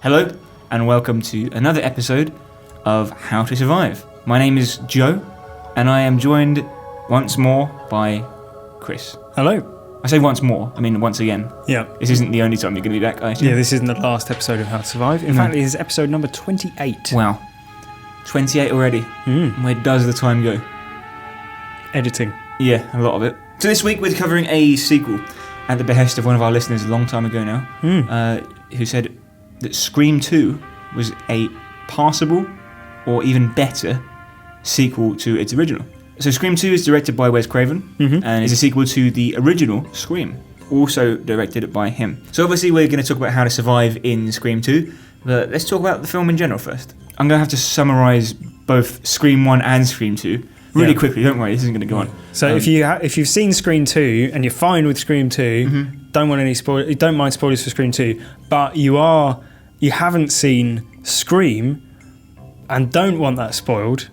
Hello, and welcome to another episode of How to Survive. My name is Joe, and I am joined once more by Chris. Hello. I say once more, I mean once again. Yeah. This isn't the only time you're going to be back, I assume. Yeah, this isn't the last episode of How to Survive. In fact, it is episode number 28. Wow. 28 already. Where does the time go? Editing. Yeah, a lot of it. So this week we're covering a sequel at the behest of one of our listeners a long time ago now, who said that Scream 2 was a passable or even better sequel to its original. So Scream 2 is directed by Wes Craven and is a sequel to the original Scream, also directed by him. So obviously we're going to talk about how to survive in Scream 2, but let's talk about the film in general first. I'm going to have to summarise both Scream 1 and Scream 2 really quickly, don't worry, this isn't going to go on. So if you've seen Scream 2 and you're fine with Scream 2, don't mind spoilers for Scream 2, but you haven't seen Scream and don't want that spoiled,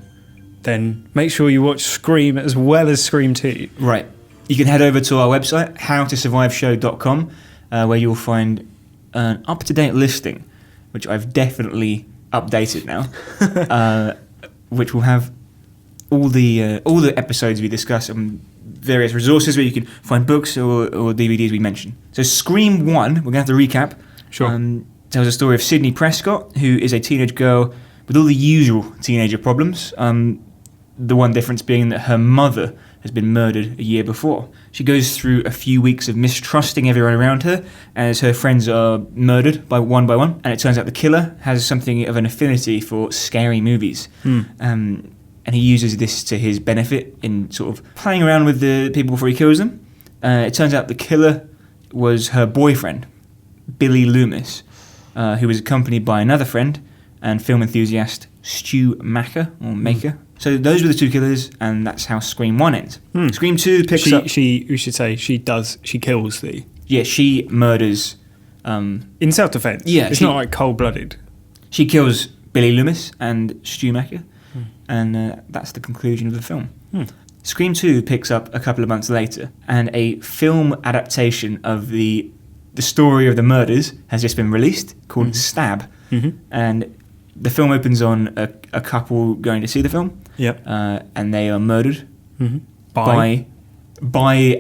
then make sure you watch Scream as well as Scream 2. Right. You can head over to our website, HowToSurviveShow.com, where you'll find an up-to-date listing, which I've definitely updated now, which will have all the episodes we discuss and various resources where you can find books or DVDs we mention. So Scream 1, we're going to have to recap. Sure. Tells the story of Sydney Prescott, who is a teenage girl with all the usual teenager problems. The one difference being that her mother has been murdered a year before. She goes through a few weeks of mistrusting everyone around her as her friends are murdered by one, and it turns out the killer has something of an affinity for scary movies. And he uses this to his benefit in sort of playing around with the people before he kills them. It turns out the killer was her boyfriend, Billy Loomis, who was accompanied by another friend and film enthusiast Stu Macker. So those were the two killers, and that's how Scream 1 ends. Scream 2 picks up... We should say, she kills the... Yeah, she murders... in self-defense. Yeah. It's not like cold-blooded. She kills Billy Loomis and Stu Macker, and that's the conclusion of the film. Scream 2 picks up a couple of months later, and a film adaptation of the story of the murders has just been released, called Stab. And the film opens on a couple going to see the film, and they are murdered by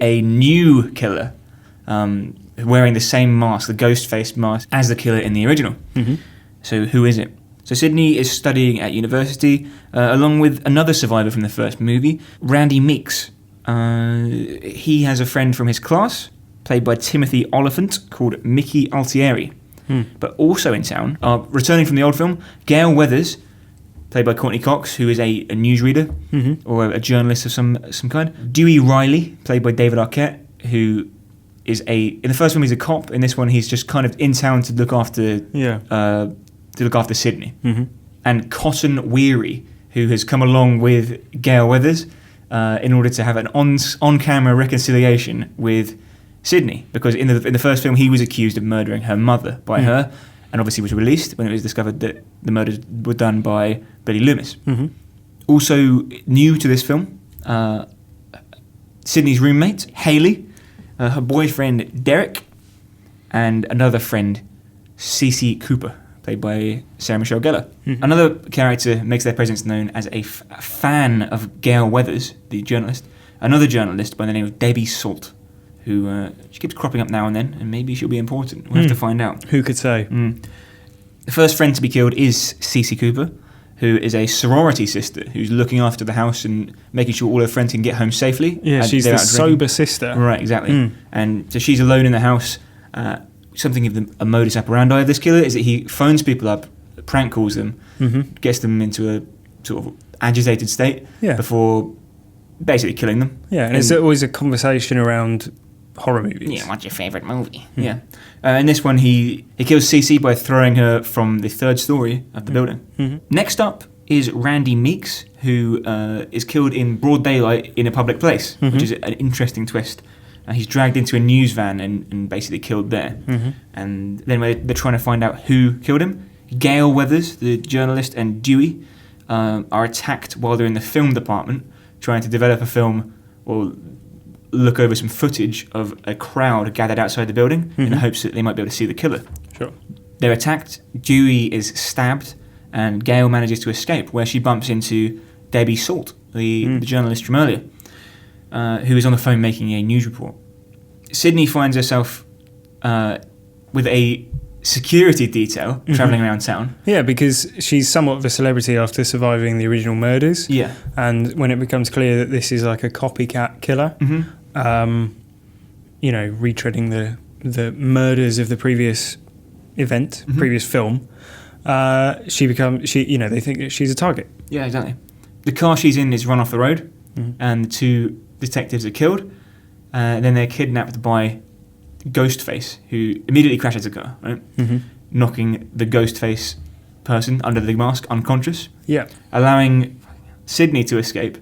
a new killer, wearing the same mask, the ghost-faced mask, as the killer in the original. So who is it? So Sydney is studying at university, along with another survivor from the first movie, Randy Meeks. He has a friend from his class, played by Timothy Oliphant, called Mickey Altieri. But also in town, returning from the old film, Gail Weathers, played by Courtney Cox, who is a newsreader or a journalist of some kind. Dewey Riley, played by David Arquette, who is in the first film he's a cop. In this one he's just kind of in town to look after Sydney. And Cotton Weary, who has come along with Gail Weathers in order to have an on-camera reconciliation with Sydney, because in the first film he was accused of murdering her mother by her, and obviously was released when it was discovered that the murders were done by Billy Loomis. Also new to this film, Sydney's roommate Hayley, her boyfriend Derek, and another friend Cece Cooper, played by Sarah Michelle Gellar. Another character makes their presence known as a fan of Gail Weathers, the journalist. Another journalist by the name of Debbie Salt, who she keeps cropping up now and then, and maybe she'll be important. We'll have to find out. Who could say? The first friend to be killed is Cece Cooper, who is a sorority sister who's looking after the house and making sure all her friends can get home safely. Yeah, she's the sober sister. Right, exactly. And so she's alone in the house. Something of a modus operandi of this killer is that he phones people up, prank calls them, gets them into a sort of agitated state before basically killing them. Yeah, and it's always a conversation around horror movies. Yeah, what's your favourite movie? Yeah. In this one, he kills Cece by throwing her from the third story of the building. Next up is Randy Meeks, who is killed in broad daylight in a public place, which is an interesting twist. He's dragged into a news van and basically killed there. And then they're trying to find out who killed him. Gail Weathers, the journalist, and Dewey are attacked while they're in the film department, trying to develop a film or look over some footage of a crowd gathered outside the building in the hopes that they might be able to see the killer. Sure. They're attacked, Dewey is stabbed, and Gail manages to escape, where she bumps into Debbie Salt, the journalist from earlier, who is on the phone making a news report. Sydney finds herself with a security detail travelling around town. Yeah, because she's somewhat of a celebrity after surviving the original murders. Yeah. And when it becomes clear that this is like a copycat killer, retreading the murders of the previous event, previous film, they think that she's a target. Yeah, exactly. The car she's in is run off the road, and the two detectives are killed. Then they're kidnapped by Ghostface, who immediately crashes the car, right? Knocking the Ghostface person under the mask unconscious. Yeah. Allowing Sydney to escape,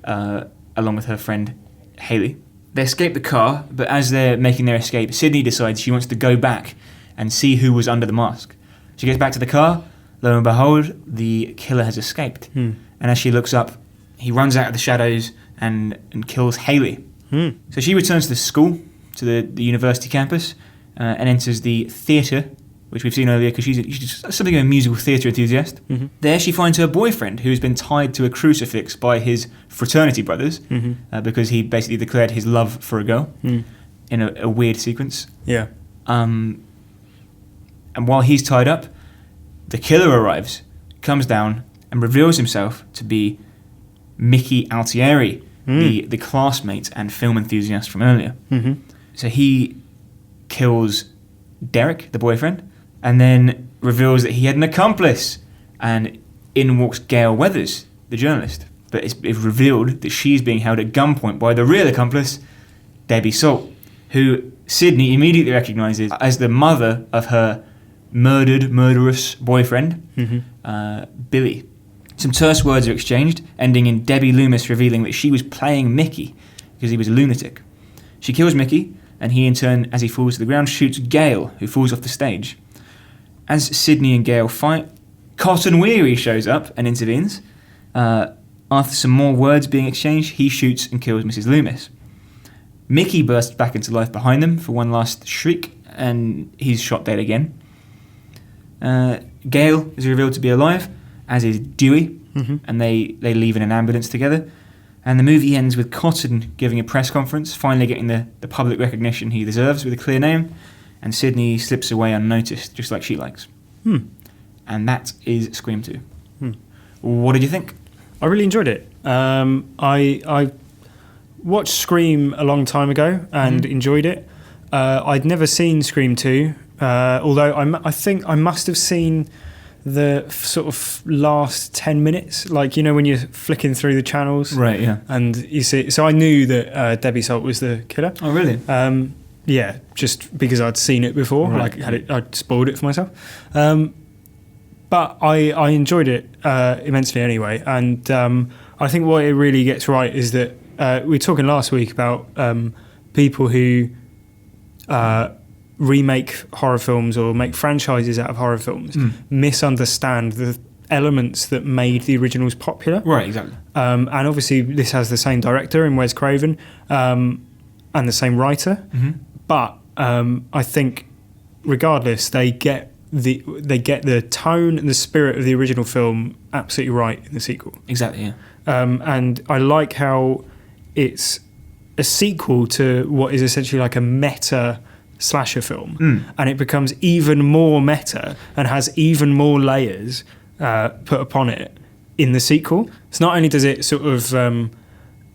along with her friend Haley. They escape the car, but as they're making their escape, Sydney decides she wants to go back and see who was under the mask. She gets back to the car. Lo and behold, the killer has escaped. And as she looks up, he runs out of the shadows and kills Haley. So she returns to the school, to the university campus, and enters the theatre, which we've seen earlier because she's something of a musical theatre enthusiast. There she finds her boyfriend, who's been tied to a crucifix by his fraternity brothers, because he basically declared his love for a girl in a weird sequence. Yeah. And while he's tied up, the killer arrives, comes down, and reveals himself to be Mickey Altieri, the classmate and film enthusiast from earlier. So he kills Derek, the boyfriend, and then reveals that he had an accomplice. And in walks Gail Weathers, the journalist. But it's revealed that she's being held at gunpoint by the real accomplice, Debbie Salt, who Sydney immediately recognises as the mother of her murderous boyfriend, Billy. Some terse words are exchanged, ending in Debbie Loomis revealing that she was playing Mickey because he was a lunatic. She kills Mickey, and he in turn, as he falls to the ground, shoots Gail, who falls off the stage. As Sydney and Gail fight, Cotton Weary shows up and intervenes. After some more words being exchanged, he shoots and kills Mrs. Loomis. Mickey bursts back into life behind them for one last shriek, and he's shot dead again. Gail is revealed to be alive, as is Dewey, and they leave in an ambulance together. And the movie ends with Cotton giving a press conference, finally getting the public recognition he deserves with a clear name, and Sydney slips away unnoticed, just like she likes. And that is Scream 2. What did you think? I really enjoyed it. I watched Scream a long time ago and enjoyed it. I'd never seen Scream 2, although I think I must have seen the sort of last 10 minutes, like, you know, when you're flicking through the channels. Right, yeah. And you see, so I knew that Debbie Salt was the killer. Oh, really? Yeah, just because I'd seen it before, Right. I'd spoiled it for myself. But I enjoyed it immensely anyway. And I think what it really gets right is that we were talking last week about people who remake horror films or make franchises out of horror films misunderstand the elements that made the originals popular. Right, exactly. And obviously this has the same director in Wes Craven and the same writer. But I think regardless, they get the tone and the spirit of the original film absolutely right in the sequel. Exactly, yeah. And I like how it's a sequel to what is essentially like a meta slasher film, and it becomes even more meta and has even more layers put upon it in the sequel. So not only does it sort of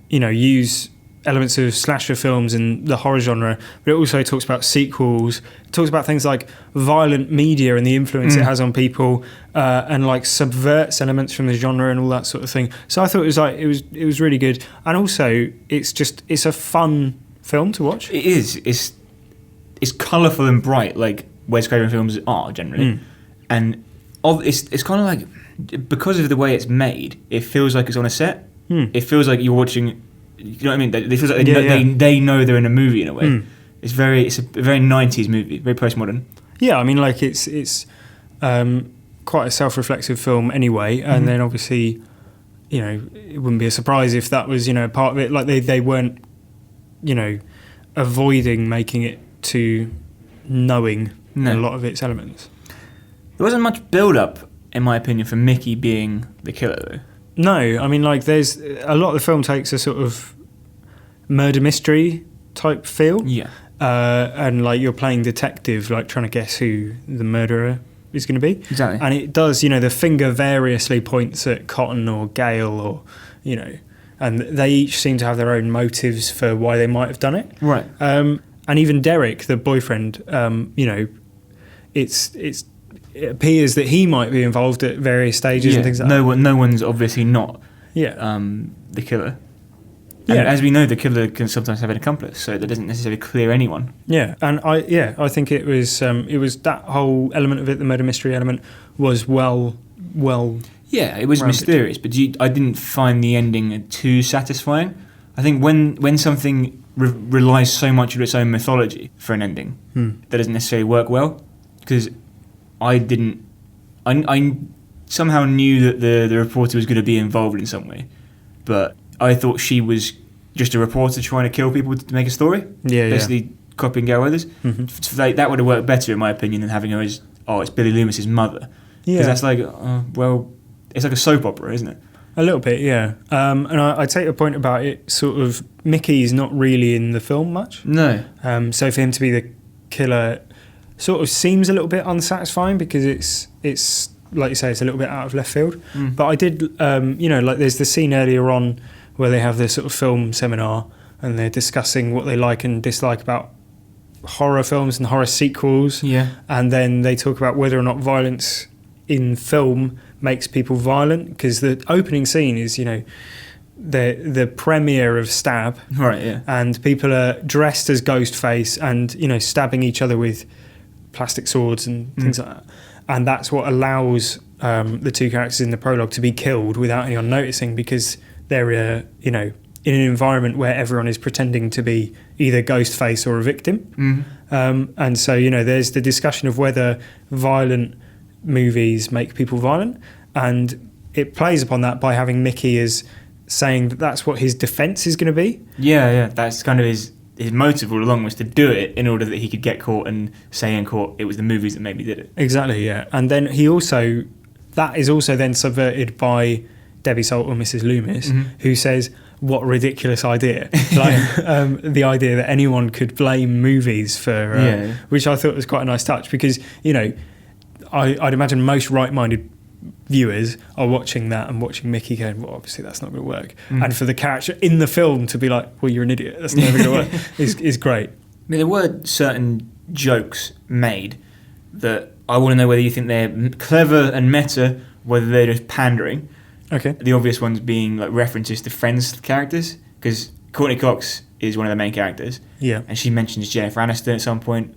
use elements of slasher films and the horror genre, but it also talks about sequels. It talks about things like violent media and the influence it has on people, and like subverts elements from the genre and all that sort of thing. So I thought it was really good, and also it's a fun film to watch. It is. It's colourful and bright, like Wes Craven films are generally, and it's kind of like, because of the way it's made, it feels like it's on a set. It feels like you're watching. You know what I mean? It feels like they know they're in a movie in a way. It's a very 90s movie, very postmodern. Yeah, I mean, like it's quite a self-reflexive film anyway, and then obviously, it wouldn't be a surprise if that was part of it. Like they weren't, avoiding making it too knowing in a lot of its elements. There wasn't much build-up, in my opinion, for Mickey being the killer, though. No, I mean, like, there's a lot of the film takes a sort of murder mystery type feel. Yeah. And, like, you're playing detective, like, trying to guess who the murderer is going to be. Exactly. And it does, the finger variously points at Cotton or Gale or, and they each seem to have their own motives for why they might have done it. Right. And even Derek, the boyfriend, it appears that he might be involved at various stages and things like that. No one's obviously not Yeah. the killer. And as we know, the killer can sometimes have an accomplice, so that doesn't necessarily clear anyone. Yeah, and I think it was that whole element of it, the murder mystery element, was well. Yeah, it was rounded. mysterious, but I didn't find the ending too satisfying. I think when something relies so much on its own mythology for an ending, that doesn't necessarily work well, because I somehow knew that the reporter was going to be involved in some way, but I thought she was just a reporter trying to kill people to make a story. Yeah, basically copying Gale Weathers. Mm-hmm. That would have worked better, in my opinion, than having her as it's Billy Loomis's mother. Yeah, because that's like it's like a soap opera, isn't it? A little bit, yeah. And I take your point about it. Sort of Mickey's not really in the film much. No. So for him to be the killer, sort of seems a little bit unsatisfying because it's like you say, it's a little bit out of left field. But I did, like there's the scene earlier on where they have this sort of film seminar and they're discussing what they like and dislike about horror films and horror sequels. Yeah. And then they talk about whether or not violence in film makes people violent, because the opening scene is, the premiere of Stab. Right, yeah. And people are dressed as Ghostface and, stabbing each other with plastic swords and things like that. And that's what allows the two characters in the prologue to be killed without anyone noticing, because they're, in an environment where everyone is pretending to be either Ghostface or a victim. And so, there's the discussion of whether violent movies make people violent, and it plays upon that by having Mickey as saying that that's what his defence is going to be. Yeah. That's kind of his motive all along, was to do it in order that he could get caught and say in court it was the movies that made me did it. Exactly, yeah. And then that is also then subverted by Debbie Salt or Mrs. Loomis, who says, what a ridiculous idea. Like the idea that anyone could blame movies for, which I thought was quite a nice touch, because, I'd imagine most right-minded viewers are watching that and watching Mickey going, well, obviously that's not going to work. And for the character in the film to be like, well, you're an idiot, that's never going to work, is great. I mean, there were certain jokes made that I want to know whether you think they're clever and meta, whether they're just pandering. Okay. The obvious ones being like references to Friends characters, because Courtney Cox is one of the main characters. Yeah. And she mentions Jennifer Aniston at some point.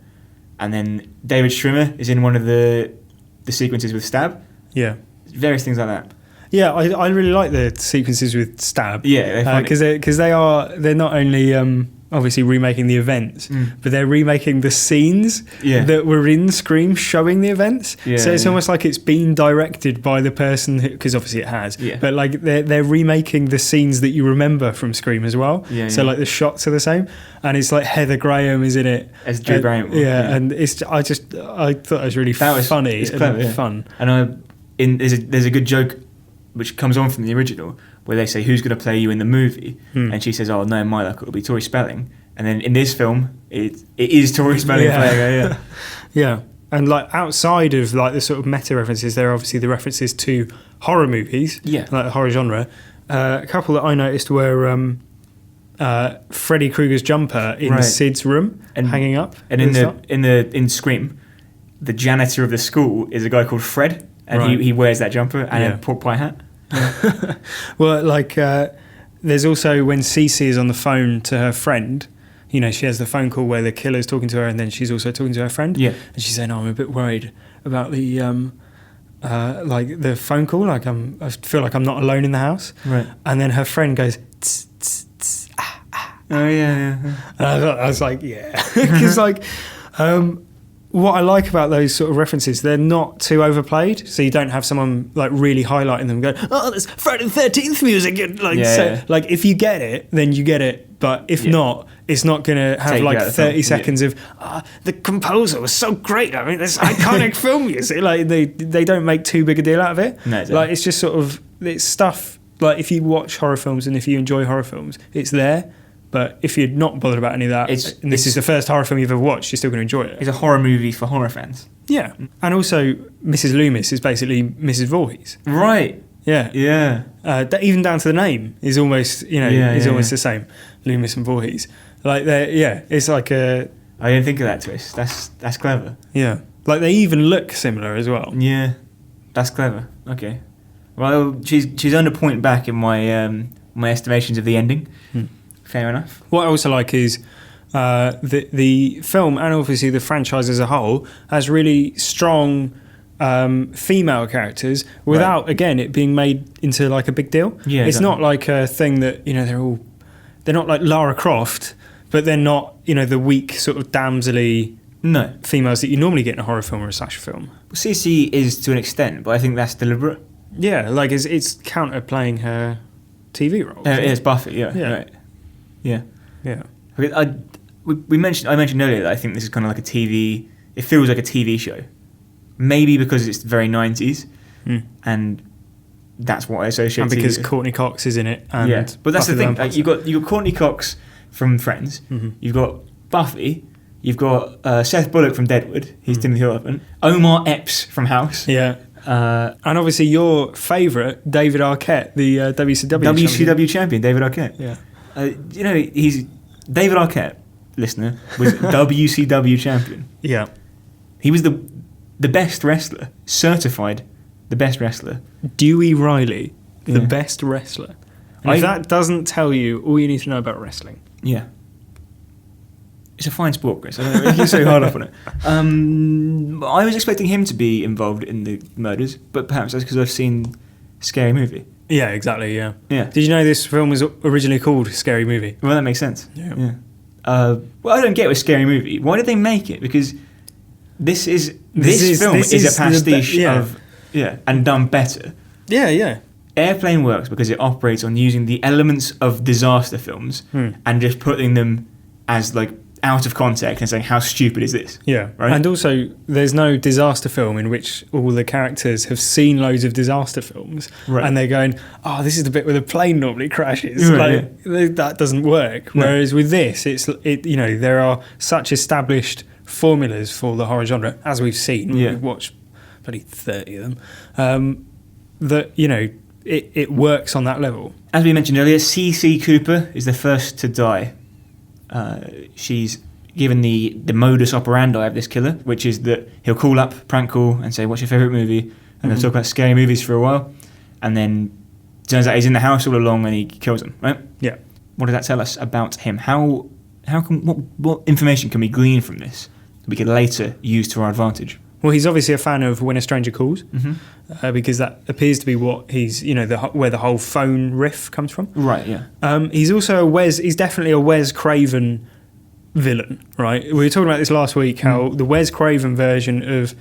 And then David Schwimmer is in one of the sequences with Stab. Yeah. Various things like that. Yeah, I really like the sequences with Stab. Yeah, because they're not only obviously remaking the events, but they're remaking the scenes that were in Scream showing the events. Yeah, so it's almost like it's been directed by the person who, because obviously it has. Yeah. But like they're remaking the scenes that you remember from Scream as well. Yeah, so like the shots are the same, and it's like Heather Graham is in it as Drew Barrymore. Yeah, and I thought it was really funny. It's clever, and fun. And there's a good joke which comes on from the original, where they say, who's going to play you in the movie? And she says, oh, no, in my luck, it'll be Tori Spelling. And then in this film, it is Tori Spelling playing her, Yeah. And like outside of like the sort of meta references, there are obviously the references to horror movies, like the horror genre. A couple that I noticed were Freddy Krueger's jumper in Sid's room, and hanging up. And in Scream, the janitor of the school is a guy called Fred, and he wears that jumper and a pork pie hat. Well, like there's also when Cece is on the phone to her friend, she has the phone call where the killer's talking to her, and then she's also talking to her friend. Yeah, and she's saying, I'm a bit worried about the like the phone call. Like I feel like I'm not alone in the house. Right. And then her friend goes, tss, tss, tss, ah, ah. Oh yeah. And I was like, yeah, because like. What I like about those sort of references, they're not too overplayed, so you don't have someone like really highlighting them, going, "Oh, there's Friday the 13th music." Like, like if you get it, then you get it but if not, it's not going to have Take like you out of the 30 film. seconds of the composer was so great. I mean, this iconic film music. Like they don't make too big a deal out of it. No, exactly. Like it's just sort of it's stuff. Like if you watch horror films and if you enjoy horror films, it's there. But if you're not bothered about any of that, and this is the first horror film you've ever watched, you're still going to enjoy it. It's a horror movie for horror fans. Yeah, and also Mrs. Loomis is basically Mrs. Voorhees. Right. Yeah, Yeah. Even down to the name is almost almost the same. Loomis and Voorhees. Like it's like a. I didn't think of that twist. That's clever. Yeah, like they even look similar as well. Yeah, that's clever. Okay. Well, she's earned a point back in my my estimations of the ending. Fair enough. What I also like is the film and obviously the franchise as a whole has really strong female characters without again it being made into like a big deal. Yeah, it's exactly. not like a thing that they're not like Lara Croft, but they're not the weak sort of damsel-y females that you normally get in a horror film or a slasher film. Well, CC is to an extent, but I think that's deliberate. Yeah, like it's counterplaying her TV role. It's Buffy. Yeah. Yeah. Right. Yeah. Yeah. I mentioned earlier that I think this is kind of like a TV. It feels like a TV show, maybe because it's very 90s, and that's what I associate. And because TV. Courtney Cox is in it. And but that's Buffy the thing. the Like, you got Courtney Cox from Friends. Mm-hmm. You've got Buffy. You've got Seth Bullock from Deadwood. He's Timothy Olyphant. Omar Epps from House. Yeah. And obviously your favourite, David Arquette, the WCW champion, David Arquette. Yeah. He's David Arquette, listener, was WCW champion. Yeah. He was the best wrestler, certified the best wrestler. Dewey Riley, the Yeah. best wrestler. And if that doesn't tell you all you need to know about wrestling. Yeah. It's a fine sport, Chris. I don't know, you're so hard up on it. I was expecting him to be involved in the murders, but perhaps that's because I've seen Scary Movie. Yeah, exactly, yeah. Yeah. Did you know this film was originally called Scary Movie? Well, that makes sense. Yeah. Well, I don't get with Scary Movie. Why did they make it? Because this film is a pastiche of and done better. Yeah, yeah. Airplane works because it operates on using the elements of disaster films and just putting them as like out of context and saying how stupid is this? Yeah, right. And also, there's no disaster film in which all the characters have seen loads of disaster films, right. and they're going, "Oh, this is the bit where the plane normally crashes." Right, that doesn't work. No. Whereas with this, there are such established formulas for the horror genre, as we've seen. Yeah. We've watched bloody 30 of them. That it works on that level. As we mentioned earlier, C.C. Cooper is the first to die. She's given the modus operandi of this killer, which is that he'll call up, prank call, and say, "What's your favourite movie?" And they'll talk about scary movies for a while, and then turns out he's in the house all along and he kills them. Right? Yeah. What does that tell us about him? What information can we glean from this that we could later use to our advantage? Well, he's obviously a fan of When a Stranger Calls, because that appears to be what he's, where the whole phone riff comes from. Right, yeah. He's also he's definitely a Wes Craven villain, right? We were talking about this last week, how the Wes Craven version of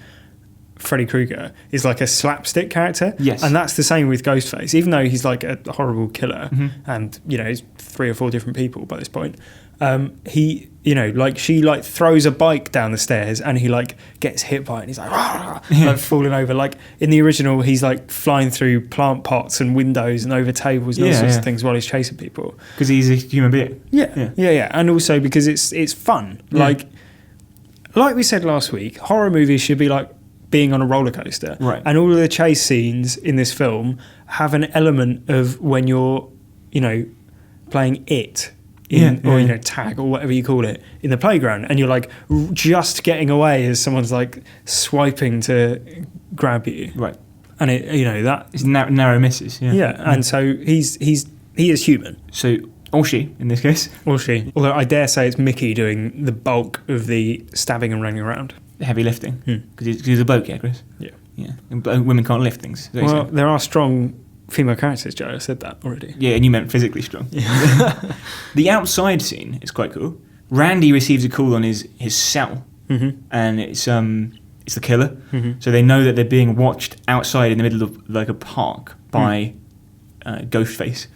Freddy Krueger is like a slapstick character. Yes. And that's the same with Ghostface, even though he's like a horrible killer and, he's 3 or 4 different people by this point. She throws a bike down the stairs and he gets hit by it and he's like falling over. Like in the original, he's like flying through plant pots and windows and over tables and all sorts of things while he's chasing people. Because he's a human being. Yeah. And also because it's fun. Yeah. Like we said last week, horror movies should be like being on a roller coaster. Right. And all of the chase scenes in this film have an element of when you're, playing it. Tag or whatever you call it in the playground, and you're like just getting away as someone's like swiping to grab you, right? And that it's narrow misses, and so he is human. So, or she in this case, or she. Although I dare say it's Mickey doing the bulk of the stabbing and running around, the heavy lifting, because he's a bloke, yeah, Chris. Yeah. And women can't lift things. Well, there are strong female characters, Joe. I said that already. Yeah, and you meant physically strong. Yeah. The outside scene is quite cool. Randy receives a call on his cell, and it's the killer. So they know that they're being watched outside in the middle of like a park by Ghostface.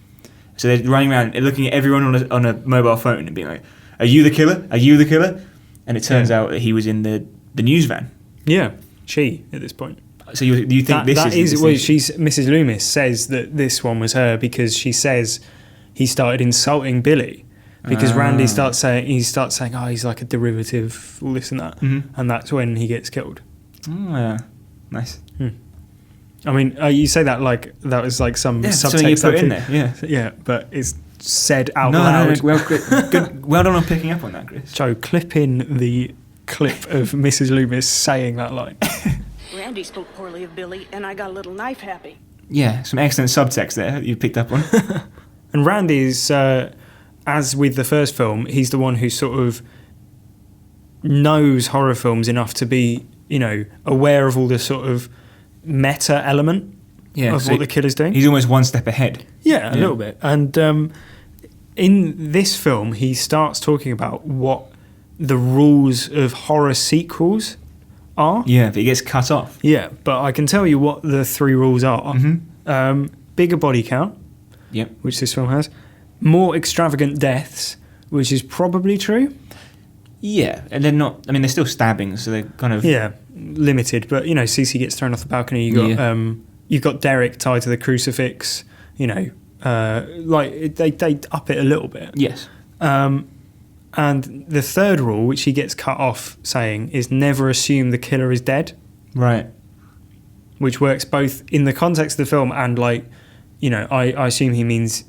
So they're running around and looking at everyone on a mobile phone and being like, "Are you the killer? Are you the killer?" And it turns out that he was in the news van. Yeah, she at this point. So you think that is well, Mrs. Loomis says that this one was her because she says he started insulting Billy because Randy starts saying oh, he's like a derivative, all this and that, and that's when he gets killed. Oh yeah, nice. I mean, you say that like that was like some subtext you put in there, yeah, but it's said out loud. No, well done on picking up on that, Chris. Joe, clip in the clip of Mrs. Loomis saying that line. Randy spoke poorly of Billy, and I got a little knife happy. Yeah, some excellent subtext there that you picked up on. And Randy's, as with the first film, he's the one who sort of knows horror films enough to be, aware of all the sort of meta element of what the killer's doing. He's almost one step ahead. Yeah, a little bit. And in this film, he starts talking about what the rules of horror sequels are. Yeah, but he gets cut off. Yeah, but I can tell you what the 3 rules are. Bigger body count, which this film has. More extravagant deaths, which is probably true. Yeah, and they're not... I mean, they're still stabbings, so they're kind of... Yeah, limited. But, Cece gets thrown off the balcony. You've got Derek tied to the crucifix. They up it a little bit. Yes. And the third rule, which he gets cut off saying, is never assume the killer is dead. Right. Which works both in the context of the film and, I assume he means...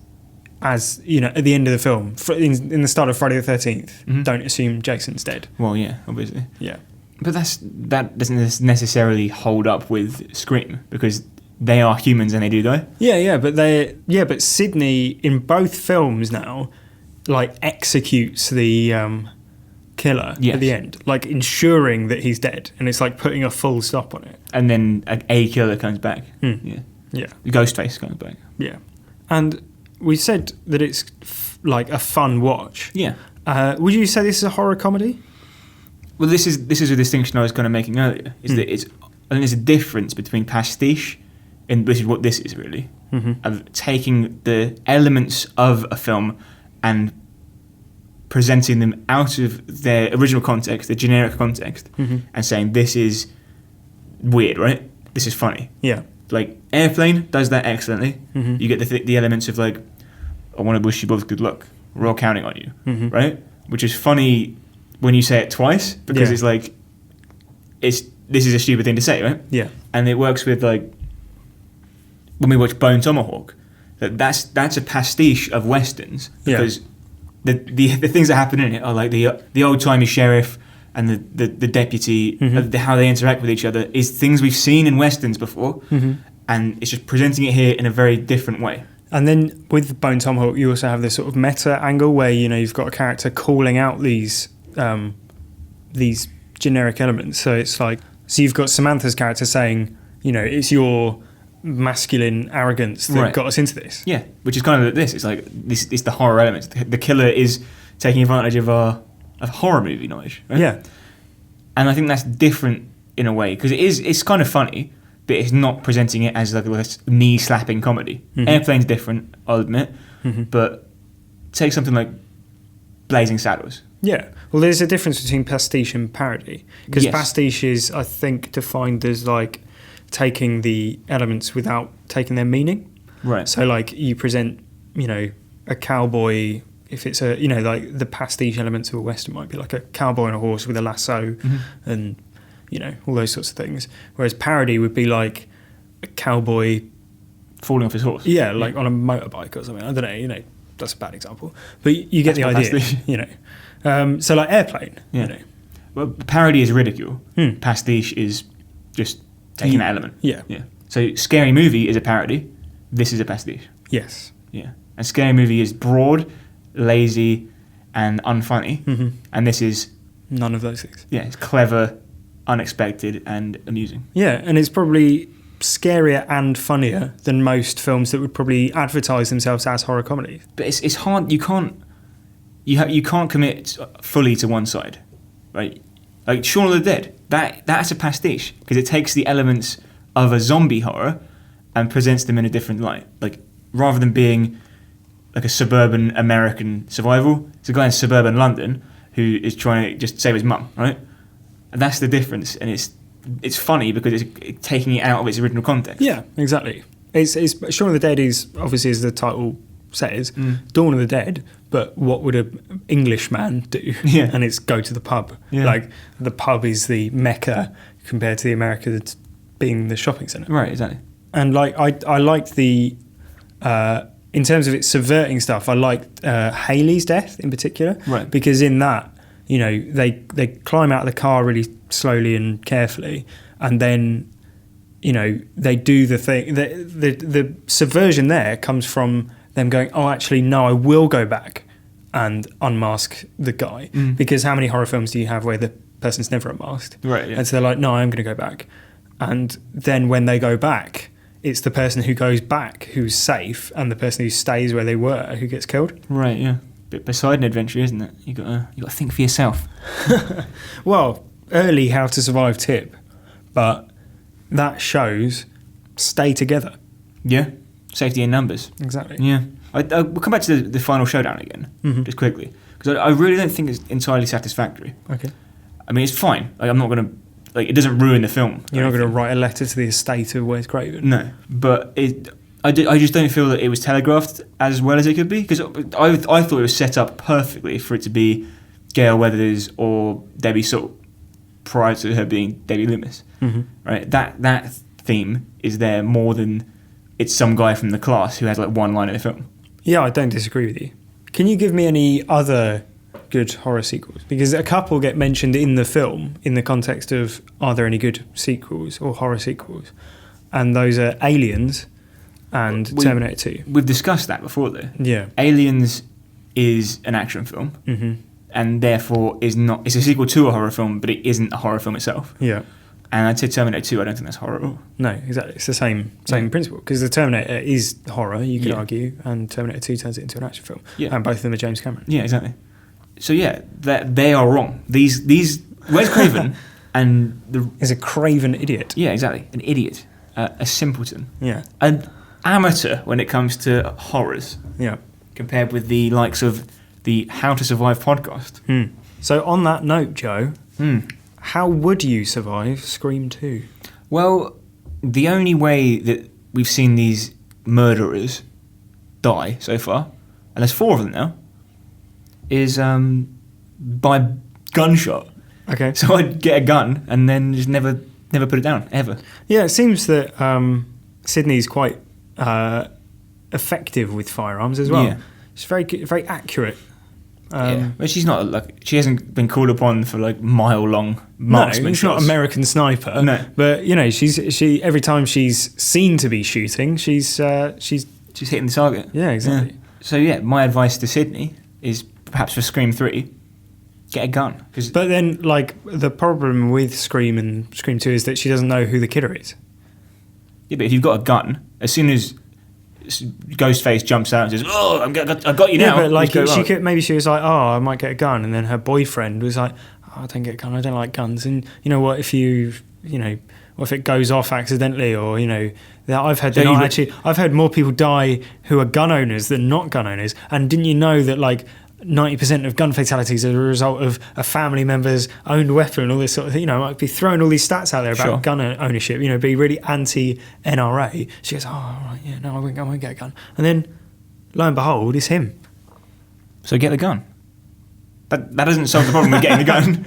as, at the end of the film, in the start of Friday the 13th, don't assume Jason's dead. Well, yeah, obviously. Yeah. But that doesn't necessarily hold up with Scream, because they are humans and they do die. Yeah, but Sidney, in both films now, executes the killer at the end, ensuring that he's dead, and it's putting a full stop on it. And then a killer comes back. Yeah. Ghostface comes back. Yeah. And... we said that it's a fun watch. Yeah. Would you say this is a horror comedy? Well, this is a distinction I was kind of making earlier. Is that I think there's a difference between pastiche, and which is what this is really, of taking the elements of a film and presenting them out of their original context, the generic context, and saying this is weird, right? This is funny. Yeah. Airplane does that excellently. You get the elements of I want to wish you both good luck. We're all counting on you, right? Which is funny when you say it twice because it's this is a stupid thing to say, right? Yeah. And it works with when we watch Bone Tomahawk, that's a pastiche of westerns because the things that happen in it are the old timey sheriff and the deputy, how they interact with each other is things we've seen in westerns before, and it's just presenting it here in a very different way. And then with Bone Tomahawk, you also have this sort of meta angle where you've got a character calling out these generic elements. So it's so you've got Samantha's character saying, it's your masculine arrogance that got us into this. Yeah, which is kind of this. It's this is the horror elements. The killer is taking advantage of our horror movie knowledge, right? Yeah. And I think that's different in a way because it's kind of funny, but it's not presenting it as a knee slapping comedy. Airplane's different, I'll admit, but take something like Blazing Saddles. Yeah, well, there's a difference between pastiche and parody because pastiche is, I think, defined as taking the elements without taking their meaning. Right. So you present, a cowboy. If it's the pastiche elements of a western might be a cowboy on a horse with a lasso and, all those sorts of things. Whereas parody would be a cowboy... falling off his horse. Yeah, on a motorbike or something. I don't know, that's a bad example. But you get the idea, So Airplane, Well, parody is ridicule. Pastiche is just taking that element. Yeah. So Scary Movie is a parody. This is a pastiche. Yes. Yeah. And Scary Movie is broad, lazy, and unfunny. And this is... none of those things. Yeah, it's clever, unexpected, and amusing. Yeah, and it's probably scarier and funnier than most films that would probably advertise themselves as horror comedies. But it's hard. You can't commit fully to one side, right? Shaun of the Dead. That's a pastiche because it takes the elements of a zombie horror and presents them in a different light. Rather than being like a suburban American survival. It's a guy in suburban London who is trying to just save his mum, right? And that's the difference, and it's funny because it's taking it out of its original context. Yeah, exactly. It's Shaun of the Dead is obviously, as the title says, Dawn of the Dead, but what would an Englishman do? Yeah. And it's go to the pub. Yeah. Like, the pub is the mecca compared to the America that's being the shopping centre. Right, exactly. And like I liked the in terms of it subverting stuff, I liked Haley's death in particular. Right. Because in that, you know, they climb out of the car really slowly and carefully, and then, you know, they do the thing. The subversion there comes from them going, oh, actually, no, I will go back and unmask the guy. Because how many horror films do you have where the person's never unmasked? Right, yeah. And so they're like, no, I'm going to go back. And then when they go back, it's the person who goes back who's safe, and the person who stays where they were who gets killed. Right, yeah. Bit beside an adventure, isn't it? You got to think for yourself. Well, early How to Survive tip, but that shows stay together. Yeah. Safety in numbers. Exactly. Yeah. We'll come back to the final showdown again, just quickly, because I really don't think it's entirely satisfactory. Okay. I mean, it's fine. Like, I'm not going to... Like, it doesn't ruin the film. You're not going to write a letter to the estate of Wes Craven. No. But I just don't feel that it was telegraphed as well as it could be, because I thought it was set up perfectly for it to be Gail Weathers or Debbie Salt prior to her being Debbie Loomis. Right? That theme is there more than it's some guy from the class who has like one line in the film. Yeah, I don't disagree with you. Can you give me any other good horror sequels? Because a couple get mentioned in the film in the context of, are there any good sequels or horror sequels? And those are Aliens and Terminator 2. We've discussed that before, though. Yeah. Aliens is an action film, and therefore is not... It's a sequel to a horror film, but it isn't a horror film itself. Yeah. And I'd say Terminator 2, I don't think that's horror at all. No, exactly. It's the same principle. Because the Terminator is horror, you could argue, and Terminator 2 turns it into an action film. Yeah. And both of them are James Cameron. Yeah, exactly. So yeah, they are wrong. These Wes Craven and is a craven idiot. Yeah, exactly, an idiot, a simpleton. Yeah. An amateur when it comes to horrors. Yeah. Compared with the likes of the How to Survive podcast. So on that note, Joe, how would you survive Scream 2? Well, the only way that we've seen these murderers die so far, and there's 4 of them now, is by gunshot. Okay. So I'd get a gun and then just never put it down, ever. Yeah, it seems that Sydney's quite effective with firearms as well. Yeah. She's very accurate. Yeah. But she's not she hasn't been called upon for like mile-long marksman No, it's shots. not American Sniper. No. But you know, she every time she's seen to be shooting, she's hitting the target. Yeah, exactly. Yeah. So yeah, my advice to Sydney is perhaps for Scream 3, get a gun. But then, like, the problem with Scream and Scream 2 is that she doesn't know who the killer is. Yeah, but if you've got a gun, as soon as Ghostface jumps out and says, "Oh, I got you now." Yeah, but like go, maybe she was like, "Oh, I might get a gun," and then her boyfriend was like, "Oh, I don't get a gun. I don't like guns." And you know what? If what if it goes off accidentally, or I've heard more people die who are gun owners than not gun owners. And didn't you know that like 90% of gun fatalities are a result of a family member's owned weapon, all this sort of thing? Might be throwing all these stats out there about gun ownership, be really anti-NRA. She goes, oh, right, yeah, no, I won't get a gun. And then, lo and behold, it's him. So get the gun. That doesn't solve the problem with getting the gun.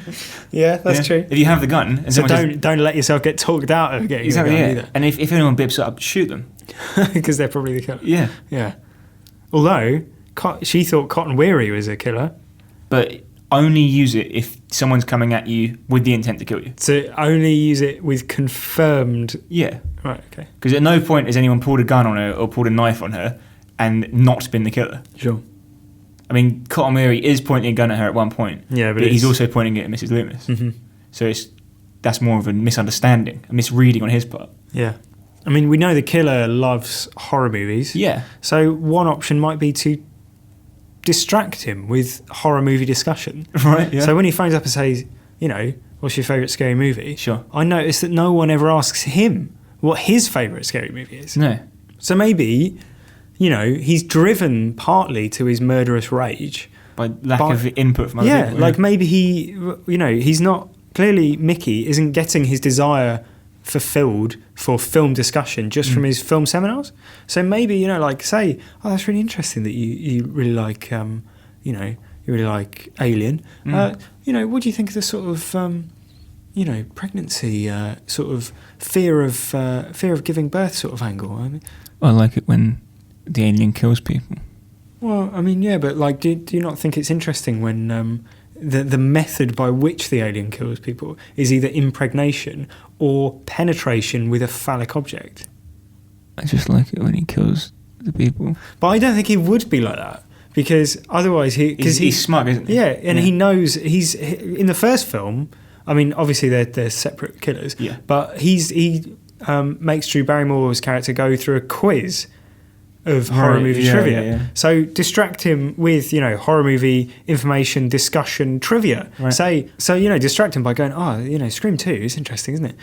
Yeah, that's true. If you have the gun... And so don't let yourself get talked out of getting the gun either. And if anyone bips up, shoot them. Because they're probably the killer. Yeah. Yeah. Although... she thought Cotton Weary was a killer. But only use it if someone's coming at you with the intent to kill you. So only use it with confirmed... Yeah. Right, okay. Because at no point has anyone pulled a gun on her or pulled a knife on her and not been the killer. Sure. I mean, Cotton Weary is pointing a gun at her at one point. Yeah, but he's also pointing it at Mrs. Loomis. Mm-hmm. So that's more of a misunderstanding, a misreading on his part. Yeah. I mean, we know the killer loves horror movies. Yeah. So one option might be to distract him with horror movie discussion. Right, yeah. So when he phones up and says, what's your favourite scary movie? Sure. I notice that no one ever asks him what his favourite scary movie is. No. So maybe he's driven partly to his murderous rage by lack of input from other people. Like maybe he's not, clearly Mickey isn't getting his desire fulfilled for film discussion just from his film seminars. So maybe, like say, oh, that's really interesting that you really like, you really like Alien. What do you think of the sort of, pregnancy, sort of fear of giving birth sort of angle? I mean, I like it when the alien kills people. Well, I mean, yeah, but like, do you not think it's interesting when the method by which the alien kills people is either impregnation or penetration with a phallic object? I just like it when he kills the people. But I don't think he would be like that, because otherwise he's smug, isn't he? Yeah, and he knows he's in the first film. I mean, obviously they're separate killers. Yeah. But he makes Drew Barrymore's character go through a quiz of horror movie trivia. Yeah. So distract him with, horror movie information, discussion, trivia. Right. Distract him by going, Scream 2 is interesting, isn't it?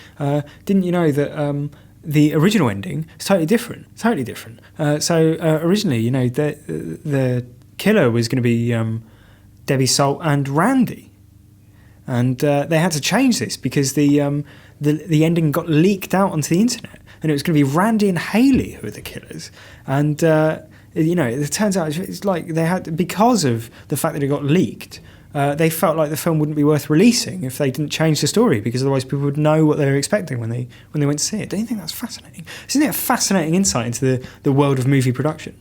Didn't you know that the original ending is totally different? Originally, the killer was going to be Debbie Salt and Randy. And they had to change this because the ending got leaked out onto the internet. And it was going to be Randy and Haley who were the killers. And, it turns out it's like they had, because of the fact that it got leaked, they felt like the film wouldn't be worth releasing if they didn't change the story, because otherwise people would know what they were expecting when they went to see it. Don't you think that's fascinating? Isn't it a fascinating insight into the world of movie production?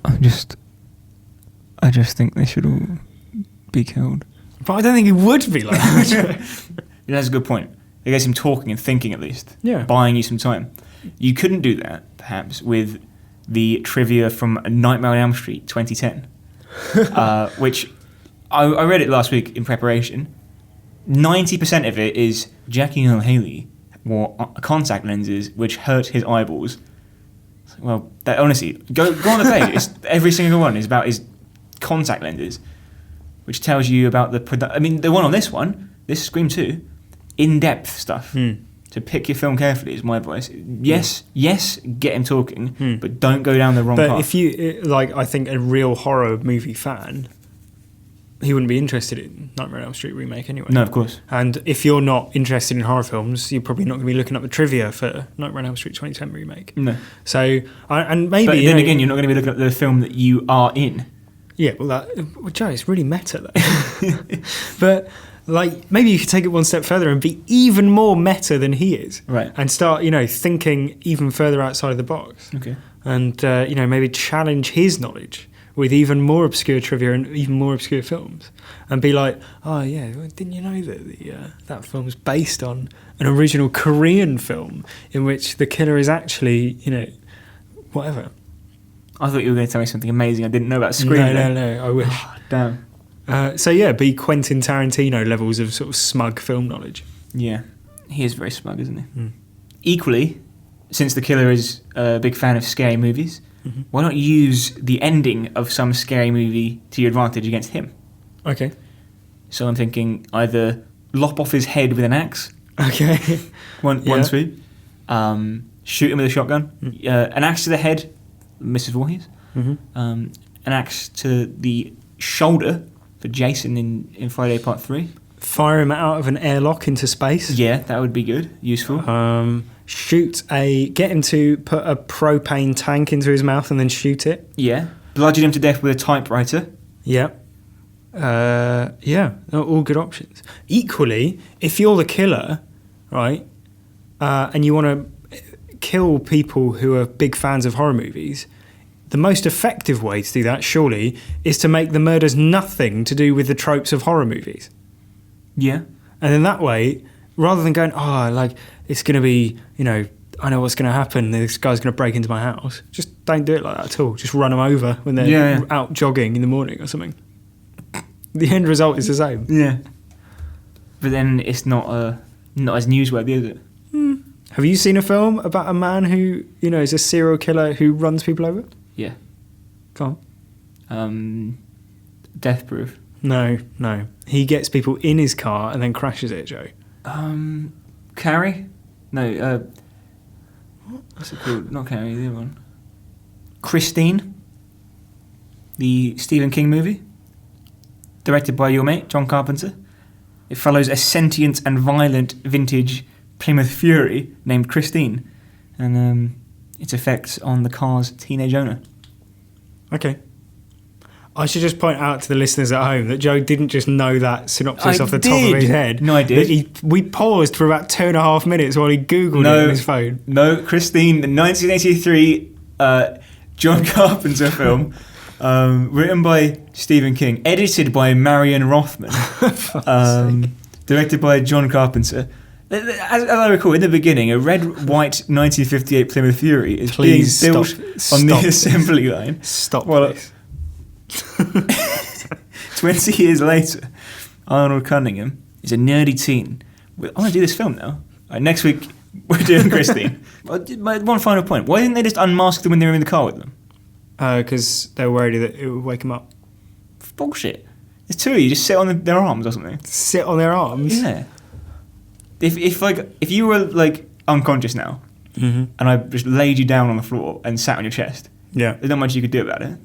I just think they should all be killed. But I don't think he would be like that. That's a good point. It gets him talking and thinking, at least. Yeah. Buying you some time. You couldn't do that, perhaps, with the trivia from Nightmare on Elm Street 2010, which I read it last week in preparation. 90% of it is Jackie Earle Haley wore contact lenses which hurt his eyeballs. Well, that, honestly, go on the page. Every single one is about his contact lenses, which tells you about the one on this Scream 2, in-depth stuff. To pick your film carefully is my advice. Yes, get him talking, but don't go down the wrong path. But if you, I think a real horror movie fan, he wouldn't be interested in Nightmare on Elm Street remake anyway. No, of course. And if you're not interested in horror films, you're probably not going to be looking up the trivia for Nightmare on Elm Street 2010 remake. No. So, and maybe... But then again, you're not going to be looking at the film that you are in. Yeah, Joe, it's really meta, though. But... maybe you could take it one step further and be even more meta than he is. Right. And start, thinking even further outside of the box. Okay. And, maybe challenge his knowledge with even more obscure trivia and even more obscure films. And be like, oh, yeah, didn't you know that that film's based on an original Korean film in which the killer is actually, whatever. I thought you were going to tell me something amazing I didn't know about Scream. No, I wish. Oh, damn. Be Quentin Tarantino levels of sort of smug film knowledge. Yeah, he is very smug, isn't he? Equally, since the killer is a big fan of scary movies, why not use the ending of some scary movie to your advantage against him? Okay. So I'm thinking either lop off his head with an axe. Okay. One swoop. Shoot him with a shotgun. An axe to the head, Mrs. Voorhees. An axe to the shoulder for Jason in Friday Part 3. Fire him out of an airlock into space. Yeah, that would be good. Useful. Get him to put a propane tank into his mouth and then shoot it. Yeah. Bludgeon him to death with a typewriter. Yeah. All good options. Equally, if you're the killer, right, and you want to kill people who are big fans of horror movies, the most effective way to do that, surely, is to make the murders nothing to do with the tropes of horror movies. Yeah. And then that way, rather than going, it's going to be, I know what's going to happen, this guy's going to break into my house, just don't do it like that at all. Just run them over when they're out jogging in the morning or something. The end result is the same. Yeah. But then it's not as newsworthy, is it? Have you seen a film about a man who, is a serial killer who runs people over? Yeah. Go on. Death Proof. No. He gets people in his car and then crashes it, Joe. Carrie? No, what's it called? Not Carrie, the other one. Christine, the Stephen King movie, directed by your mate, John Carpenter. It follows a sentient and violent vintage Plymouth Fury named Christine and its effects on the car's teenage owner. Okay. I should just point out to the listeners at home that Joe didn't just know that synopsis off the top of his head. No, I did. We paused for about 2.5 minutes while he Googled it on his phone. No, Christine, the 1983 John Carpenter film, written by Stephen King, edited by Marion Rothman, directed by John Carpenter. As I recall, in the beginning, a red-white 1958 Plymouth Fury is being built on the assembly line. Stop this. 20 years later, Arnold Cunningham is a nerdy teen. I want to do this film now. Right, next week, we're doing Christine. One final point. Why didn't they just unmask them when they were in the car with them? Because they were worried that it would wake them up. Bullshit. There's two of you. Just sit on their arms or something. Sit on their arms? Yeah. If you were like unconscious now, and I just laid you down on the floor and sat on your chest, there's not much you could do about it.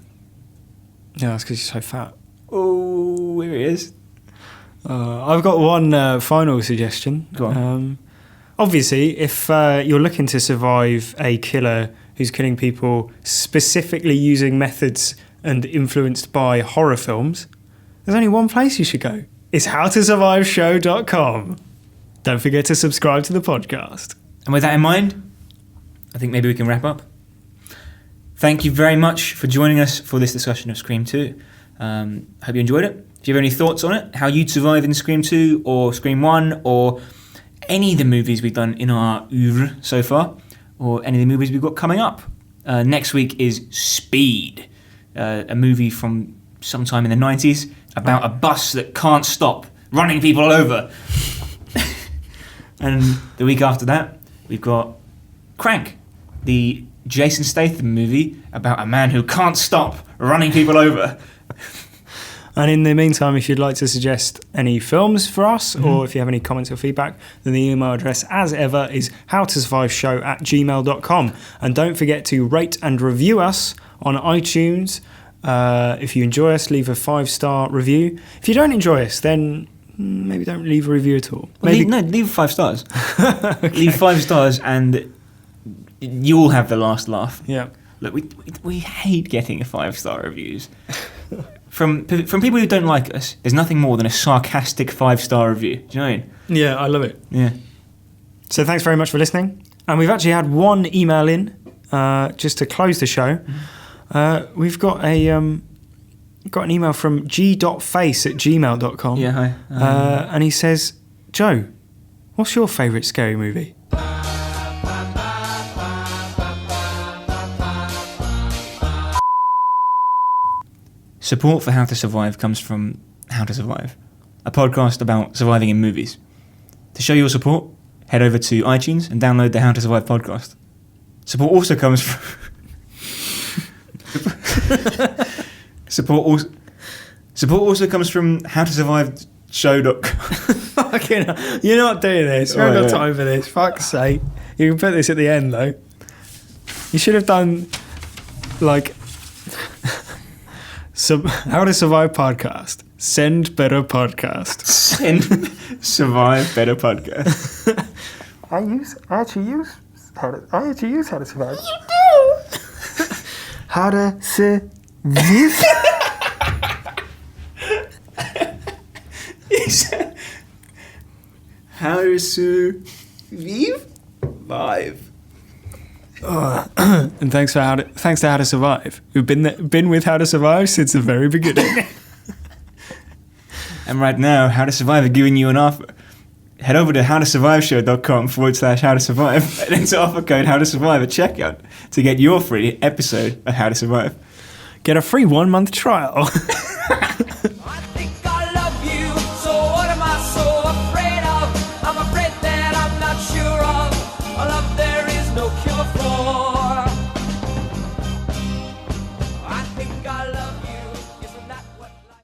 No, that's because you're so fat. Oh, here he is. I've got one final suggestion. Go on. Obviously, if you're looking to survive a killer who's killing people specifically using methods and influenced by horror films, there's only one place you should go. It's HowToSurviveShow.com. Don't forget to subscribe to the podcast. And with that in mind, I think maybe we can wrap up. Thank you very much for joining us for this discussion of Scream 2. Hope you enjoyed it. If you have any thoughts on it, how you'd survive in Scream 2 or Scream 1 or any of the movies we've done in our oeuvre so far, or any of the movies we've got coming up. Next week is Speed, a movie from sometime in the 90s about a bus that can't stop running people over. And the week after that, we've got Crank, the Jason Statham movie about a man who can't stop running people over. And in the meantime, if you'd like to suggest any films for us, or if you have any comments or feedback, then the email address, as ever, is howtosurviveshow@gmail.com. And don't forget to rate and review us on iTunes. If you enjoy us, leave a 5-star review. If you don't enjoy us, then maybe don't leave a review at all. Leave 5 stars. Okay. Leave 5 stars and you'll have the last laugh. Yeah. Look, we hate getting 5-star reviews. From people who don't like us, there's nothing more than a sarcastic 5-star review. Do you know what I mean? Yeah, I love it. Yeah. So thanks very much for listening. And we've actually had one email in, just to close the show. We've got an email from g.face@gmail.com. Yeah, hi. And he says, Joe, what's your favourite scary movie? Support for How to Survive comes from How to Survive, a podcast about surviving in movies. To show your support, head over to iTunes and download the How to Survive podcast. Support also comes from... Support also comes from HowToSurviveShow.com. Fucking hell. You're not doing this. We haven't got time for this. Fuck's sake. You can put this at the end, though. You should have done, like... How to Survive podcast. Send better podcast. Send survive better podcast. I actually use How to Survive. You do! How to survive. How to survive. And thanks to How to Survive, who've been with How to Survive since the very beginning. And right now, How to Survive are giving you an offer. Head over to howtosurviveshow.com/how-to-survive and enter offer code How to Survive at checkout to get your free episode of How to Survive. Get a free 1-month trial.